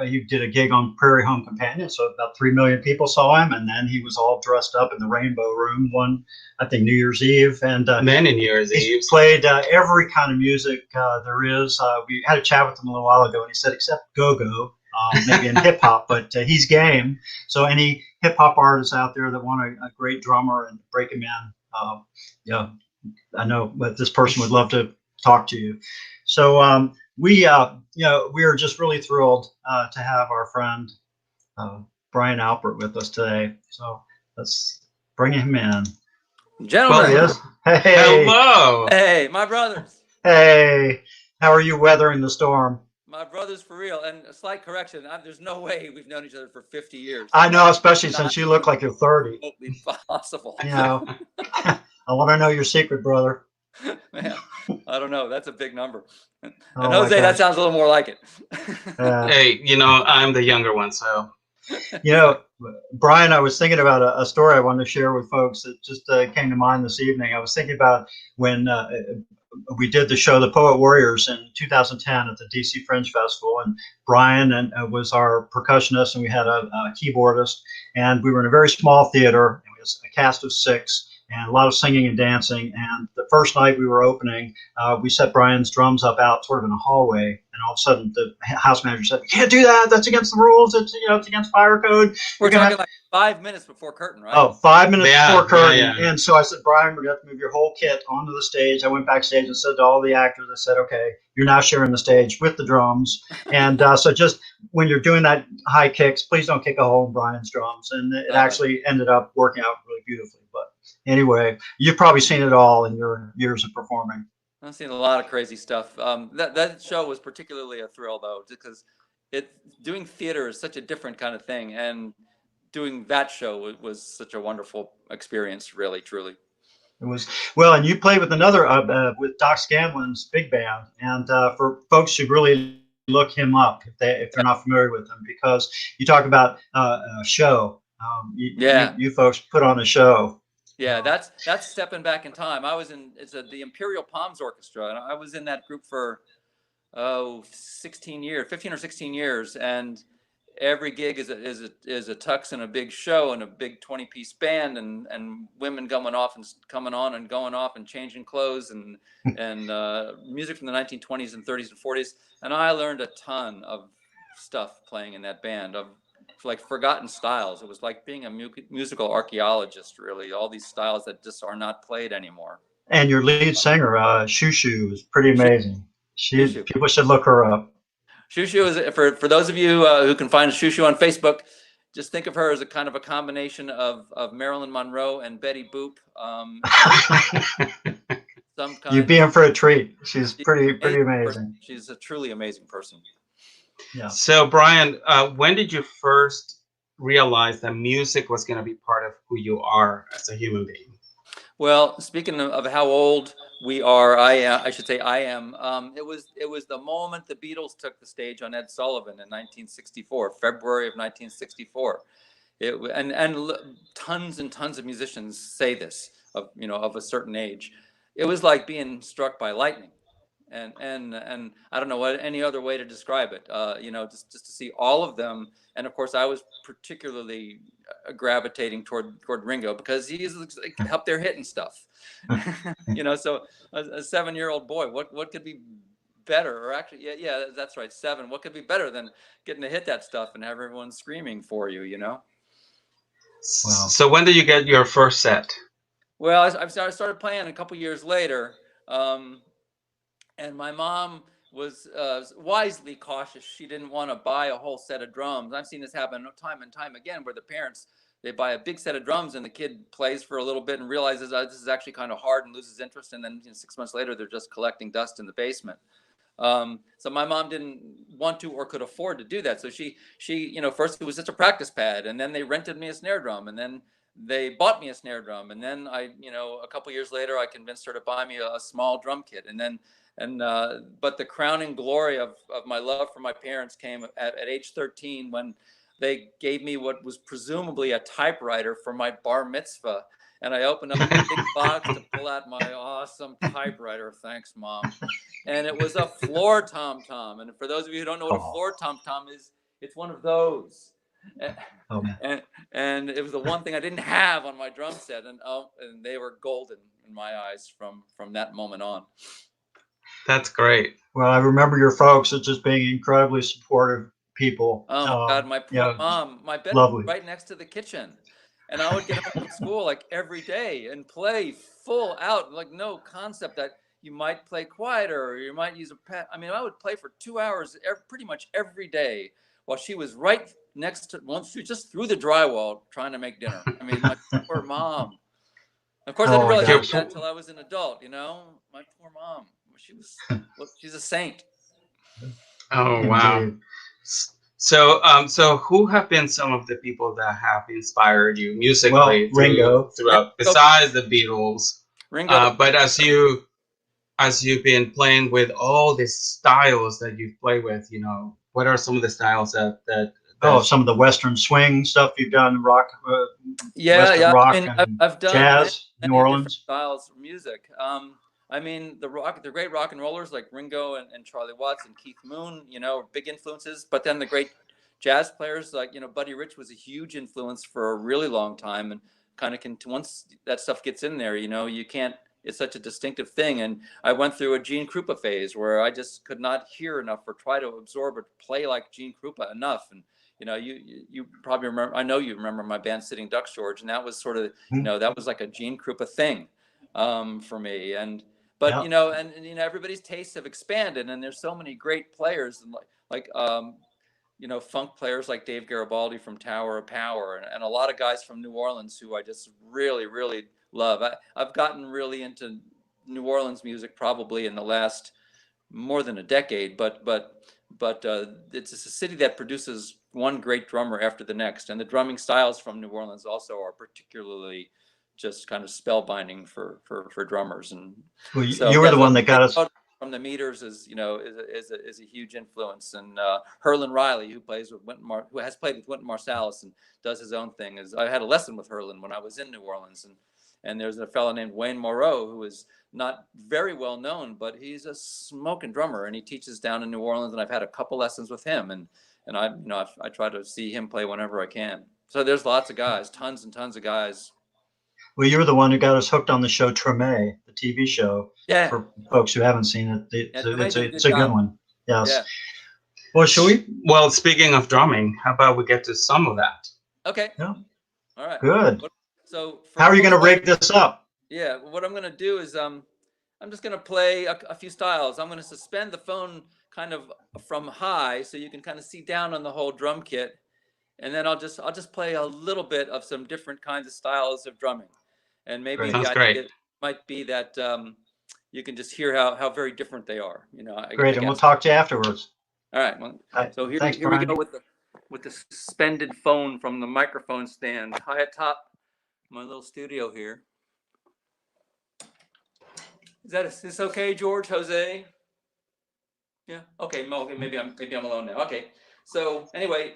He did a gig on Prairie Home Companion, so about 3 million people saw him, and then he was all dressed up in the Rainbow Room one, I think, New Year's Eve, and many New Year's he Eve. played every kind of music there is. We had a chat with him a little while ago, and he said except go-go, maybe in hip hop, but he's game. So any hip hop artists out there that want a great drummer and break him in, yeah, I know, but this person would love to talk to you. So we are just really thrilled to have our friend Brian Alpert with us today. So let's bring him in. Gentlemen. There he is. Hey. Hello. Hey, my brothers. Hey. How are you weathering the storm? My brothers, for real. And a slight correction, there's no way we've known each other for 50 years. I know, especially since you look like you're 30. Totally possible. You know, I want to know your secret, brother. Man, I don't know. That's a big number. And Jose, that sounds a little more like it. Hey, I'm the younger one, so. Brian, I was thinking about a story I wanted to share with folks that just came to mind this evening. I was thinking about when we did the show, The Poet Warriors, in 2010 at the DC Fringe Festival, and Brian was our percussionist, and we had a keyboardist, and we were in a very small theater. It was a cast of 6. And a lot of singing and dancing. And the first night we were opening, we set Brian's drums up out sort of in a hallway. And all of a sudden, the house manager said, "You can't do that. That's against the rules. It's against fire code." We're talking like 5 minutes before curtain, right? Oh, 5 minutes before curtain. Yeah. And so I said, "Brian, we're going to have to move your whole kit onto the stage." I went backstage and said to all the actors, I said, "Okay, you're now sharing the stage with the drums." And so just when you're doing that high kicks, please don't kick a hole in Brian's drums. And it actually ended up working out really beautifully. But anyway, you've probably seen it all in your years of performing. I've seen a lot of crazy stuff. That show was particularly a thrill, though, because doing theater is such a different kind of thing, and doing that show was such a wonderful experience, really, truly. It was well, and you played with another with Doc Scanlon's big band, and for folks should really look him up if they're not familiar with him, because you talk about a show. You folks put on a show. Yeah, that's stepping back in time. I was the Imperial Palms Orchestra, and I was in that group for 15 or 16 years, and every gig is a tux and a big show and a big 20-piece band, and women coming on and going off and changing clothes and music from the 1920s and 30s and 40s, and I learned a ton of stuff playing in that band of like forgotten styles. It was like being a musical archaeologist, really. All these styles that just are not played anymore. And your lead singer, Shushu, is pretty amazing. People should look her up. Shushu is, for those of you who can find Shushu on Facebook, just think of her as a kind of a combination of Marilyn Monroe and Betty Boop. You'd be in for a treat. She's pretty amazing. She's a truly amazing person. Yeah. So, Brian, when did you first realize that music was going to be part of who you are as a human being? Well, speaking of how old we are, I should say I am. It was the moment the Beatles took the stage on Ed Sullivan in 1964, February of 1964. And tons and tons of musicians say this of a certain age. It was like being struck by lightning. And I don't know any other way to describe it. Just to see all of them, and of course I was particularly gravitating toward Ringo because he's like up there hitting stuff. So a 7-year-old boy, what could be better? Or actually, yeah, that's right, 7. What could be better than getting to hit that stuff and have everyone screaming for you? Wow. So when did you get your first set? Well, I started playing a couple years later. And my mom was wisely cautious. She didn't want to buy a whole set of drums. I've seen this happen time and time again, where the parents, they buy a big set of drums and the kid plays for a little bit and realizes this is actually kind of hard and loses interest. And then 6 months later, they're just collecting dust in the basement. So my mom didn't want to or could afford to do that. So she first it was just a practice pad, and then they rented me a snare drum, and then they bought me a snare drum, and then a couple years later, I convinced her to buy me a small drum kit, but the crowning glory of my love for my parents came at age 13 when they gave me what was presumably a typewriter for my bar mitzvah. And I opened up a big box to pull out my awesome typewriter. Thanks, Mom. And it was a floor tom-tom. And for those of you who don't know what a floor tom-tom is, It's one of those. Oh, man. And it was the one thing I didn't have on my drum set, and they were golden in my eyes from that moment on. That's great. Well, I remember your folks as just being incredibly supportive people. Oh my God, my poor mom. My bedroom lovely. was right next to the kitchen, and I would get home from school like every day and play full out, like no concept that you might play quieter or you might use a pad. I mean, I would play for 2 hours pretty much every day while she was right next to, once she just through the drywall trying to make dinner. I mean, my poor mom. Of course, I didn't realize that until I was an adult. You know, my poor mom. She's a saint. Oh wow. So so who have been some of the people that have inspired you musically throughout besides the Beatles? Ringo. But as you've been playing with all these styles that you've played with, you know, what are some of the styles that some of the Western swing stuff you've done, rock, Western rock, I mean, I've done jazz, many New Orleans styles of music. I mean, the great rock and rollers like Ringo and Charlie Watts and Keith Moon, you know, are big influences. But then the great jazz players like, you know, Buddy Rich was a huge influence for a really long time, and kind of once that stuff gets in there, you know, you can't. It's such a distinctive thing. And I went through a Gene Krupa phase where I just could not hear enough or try to absorb or play like Gene Krupa enough. And you know, you probably remember. I know you remember my band Sitting Ducks, George, and that was sort of, you know, that was like a Gene Krupa thing for me. But you know, and you know, everybody's tastes have expanded, and there's so many great players, and like you know, funk players like Dave Garibaldi from Tower of Power, and a lot of guys from New Orleans who I just really, really love. I've gotten really into New Orleans music probably in the last more than a decade, but it's a city that produces one great drummer after the next, and the drumming styles from New Orleans also are particularly just kind of spellbinding for drummers. And well, you were the one that got us from the Meters, is you know is a huge influence, and Herlin Riley, who plays with who has played with Wynton Marsalis and does his own thing. I had a lesson with Herlin when I was in New Orleans, and there's a fellow named Wayne Moreau who is not very well known, but he's a smoking drummer, and he teaches down in New Orleans, and I've had a couple lessons with him, and I try to see him play whenever I can. So there's lots of guys, tons and tons of guys. Well, you were the one who got us hooked on the show Treme, the TV show. Yeah. For folks who haven't seen it, it's a good one. Yes. Yeah. Well, shall we? Well, speaking of drumming, how about we get to some of that? Okay. Yeah. All right. Good. So how are you going to rig this up? Yeah. What I'm going to do is I'm just going to play a few styles. I'm going to suspend the phone kind of from high so you can kind of see down on the whole drum kit, and then I'll just play a little bit of some different kinds of styles of drumming, and maybe the idea might be that you can just hear how very different they are. You know. Great, and we'll talk to you afterwards. All right. Well, so here we go with the suspended phone from the microphone stand high atop my little studio here. Is this okay, George, Jose? Yeah. Okay. Maybe I'm alone now. Okay. So anyway,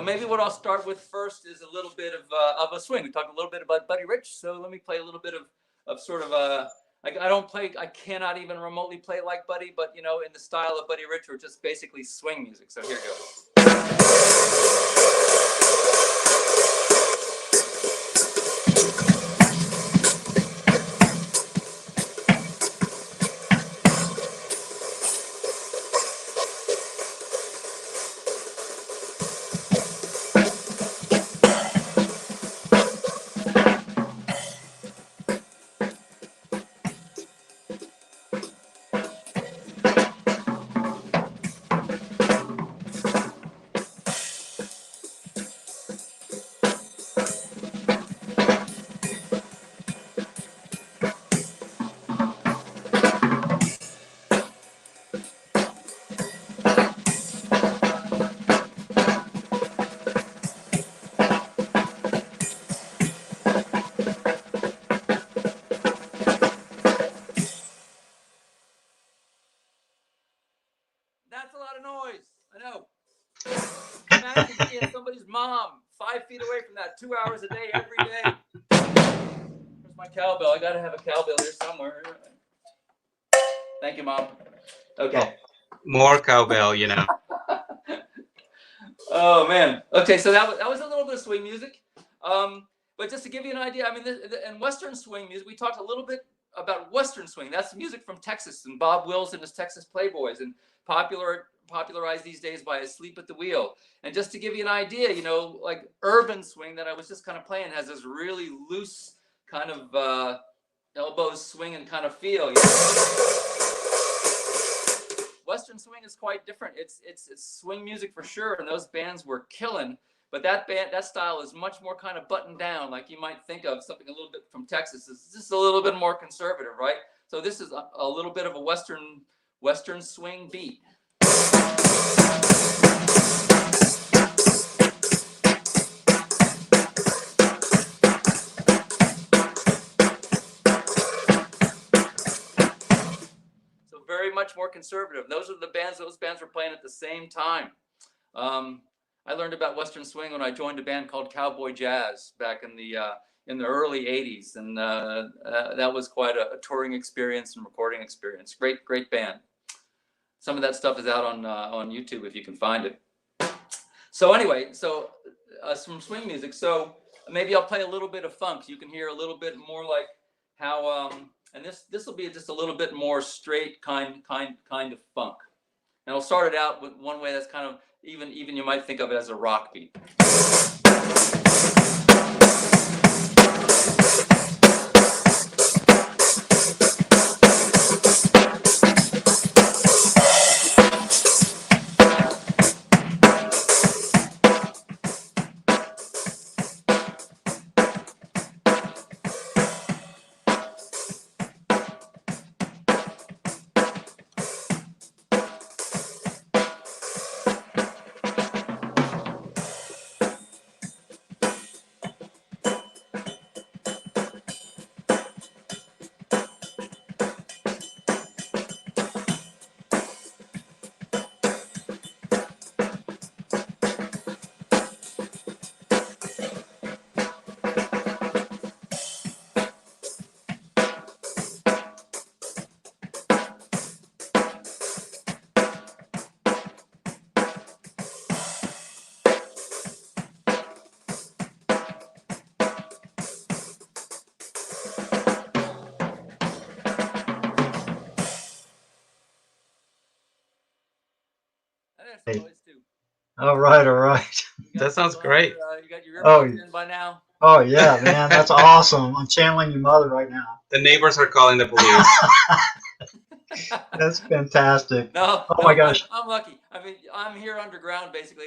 maybe what I'll start with first is a little bit of a swing. We talked a little bit about Buddy Rich, so let me play a little bit of sort of a. I cannot even remotely play like Buddy, but you know, in the style of Buddy Rich, or just basically swing music. So here goes. That's a lot of noise. I know. Imagine being somebody's mom 5 feet away from that 2 hours a day, every day. Where's my cowbell? I got to have a cowbell here somewhere. Thank you, Mom. Okay. More cowbell, you know. Oh man. Okay, so that was a little bit of swing music. But just to give you an idea, I mean, in Western swing music, we talked a little bit about Western swing. That's music from Texas and Bob Wills and his Texas Playboys, and popularized these days by Asleep at the Wheel. And just to give you an idea, you know, like urban swing that I was just kind of playing has this really loose kind of elbows swinging kind of feel. You know? Western swing is quite different. It's swing music for sure, and those bands were killing. But that style is much more kind of buttoned down, like you might think of something a little bit from Texas. It's just a little bit more conservative, right? So this is a little bit of a Western swing beat. So very much more conservative. Those bands were playing at the same time. I learned about Western swing when I joined a band called Cowboy Jazz back in the early '80s, and that was quite a touring experience and recording experience. Great band. Some of that stuff is out on YouTube if you can find it. So anyway, some swing music. So maybe I'll play a little bit of funk. So you can hear a little bit more like how and this will be just a little bit more straight kind of funk. And I'll start it out with one way that's kind of even you might think of it as a rock beat. All right. That sounds great. You got your earbuds in by now? Oh yeah, man, that's awesome. I'm channeling your mother right now. The neighbors are calling the police. That's fantastic. No, my gosh. I'm lucky. I mean, I'm here underground basically.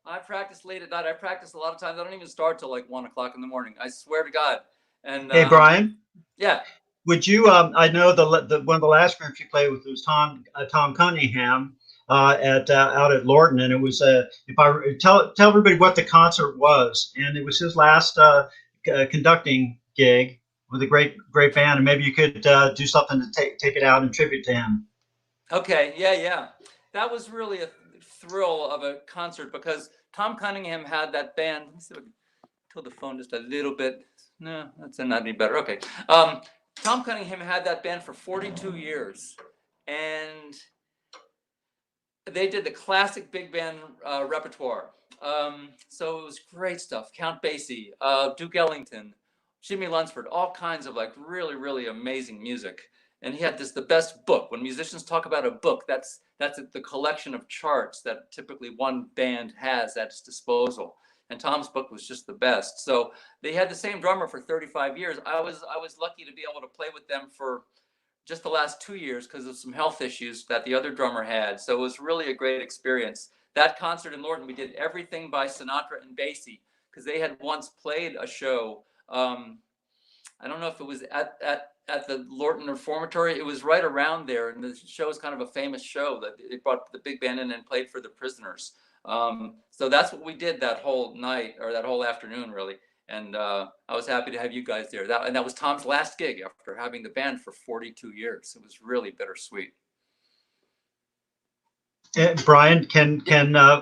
I practice late at night. I practice a lot of times. I don't even start till like 1 o'clock in the morning. I swear to God. And hey, Brian. Yeah. Would you? I know the one of the last groups you played with was Tom Cunningham out at Lorton, and it was if I tell everybody what the concert was, and it was his last conducting gig with a great band, and maybe you could do something to take it out in tribute to him. Okay, yeah. That was really a thrill of a concert because Tom Cunningham had that band. Let me see if I can tilt the phone just a little bit. No, that's not any better. Okay. Tom Cunningham had that band for 42 years, and they did the classic big band repertoire. So it was great stuff. Count Basie, Duke Ellington, Jimmy Lunsford, all kinds of like really, really amazing music. And he had the best book. When musicians talk about a book, that's the collection of charts that typically one band has at its disposal. And Tom's book was just the best. So they had the same drummer for 35 years. I was lucky to be able to play with them for just the last 2 years because of some health issues that the other drummer had. So it was really a great experience. That concert in Lorton, we did everything by Sinatra and Basie because they had once played a show. I don't know if it was at the Lorton Reformatory. It was right around there, and the show is kind of a famous show that they brought the big band in and played for the prisoners. So that's what we did that whole night, or that whole afternoon, really. And I was happy to have you guys there. That was Tom's last gig after having the band for 42 years. It was really bittersweet. Brian, can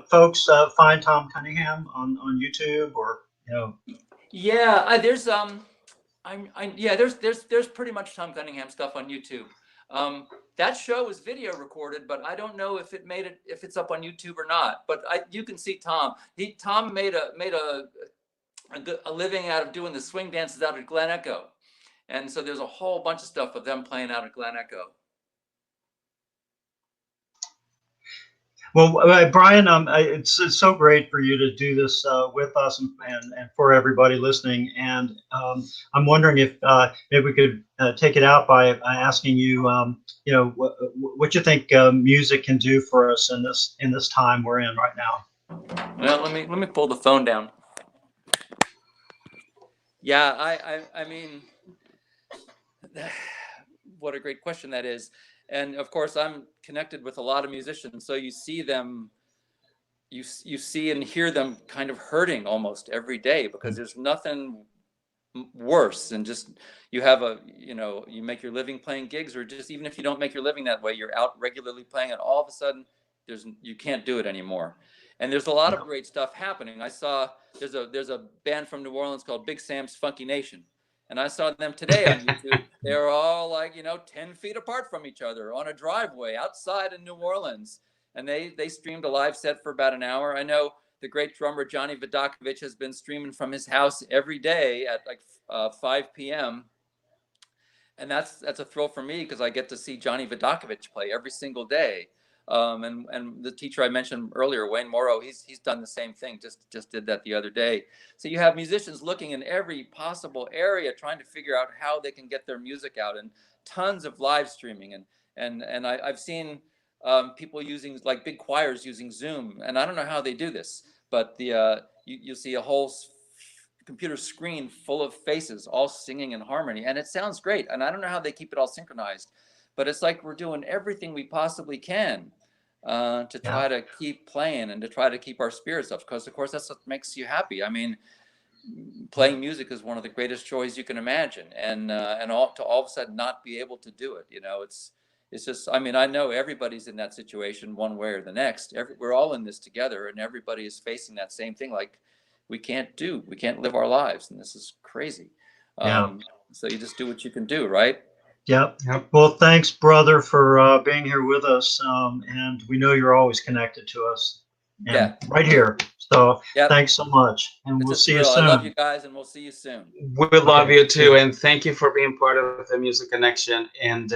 folks find Tom Cunningham on YouTube, or Yeah, there's pretty much Tom Cunningham stuff on YouTube. that show was video recorded, but I don't know if it's up on YouTube or not. But you can see Tom. Tom made a living out of doing the swing dances out at Glen Echo, and so there's a whole bunch of stuff of them playing out at Glen Echo. Well, Brian, it's so great for you to do this with us and for everybody listening. And I'm wondering if maybe we could take it out by asking you, what you think music can do for us in this time we're in right now. Well, let me pull the phone down. Yeah, I mean, what a great question that is. And of course, I'm connected with a lot of musicians, so you see them, you see and hear them kind of hurting almost every day, because there's nothing worse than just you make your living playing gigs, or just even if you don't make your living that way, you're out regularly playing, and all of a sudden you can't do it anymore. And there's a lot of great stuff happening. I saw there's a band from New Orleans called Big Sam's Funky Nation. And I saw them today on YouTube. They're all like, 10 feet apart from each other on a driveway outside in New Orleans. And they streamed a live set for about an hour. I know the great drummer Johnny Vidakovich has been streaming from his house every day at like 5 p.m. And that's a thrill for me, because I get to see Johnny Vidakovich play every single day. And the teacher I mentioned earlier, Wayne Morrow, he's done the same thing, just did that the other day. So you have musicians looking in every possible area, trying to figure out how they can get their music out, and tons of live streaming. And I've seen people using, like, big choirs using Zoom, and I don't know how they do this, but you see a whole computer screen full of faces all singing in harmony, and it sounds great. And I don't know how they keep it all synchronized, but it's like we're doing everything we possibly can to try to keep playing and to try to keep our spirits up, because of course that's what makes you happy. I mean, playing music is one of the greatest joys you can imagine, and all of a sudden not be able to do it, it's just, I mean, I know everybody's in that situation one way or the next. We're all in this together, and everybody is facing that same thing. Like, we can't live our lives, and this is crazy. So you just do what you can do, right? Yep. Well, thanks, brother, for being here with us. And we know you're always connected to us. And right here. So thanks so much. And we'll see you soon. I love you guys, and we'll see you soon. We love you too. And thank you for being part of the Music Connection. And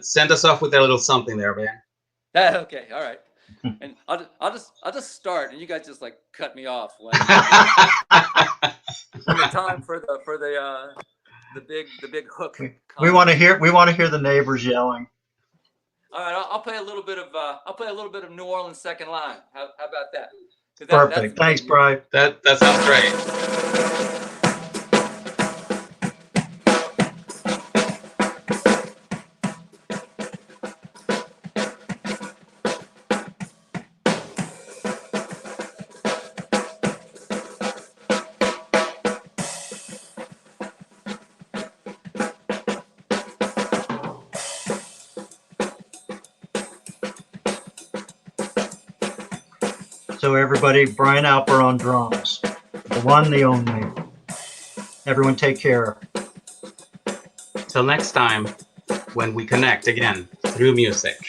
send us off with a little something there, man. Okay. All right. And I'll just start, and you guys just like cut me off when the time for the big hook. We want to hear the neighbors yelling. All right, I'll play a little bit of New Orleans second line. How about that? Perfect. Thanks, Brian. That sounds great. So everybody, Brian Alpert on drums, the one, the only. Everyone take care. Till next time, when we connect again through music.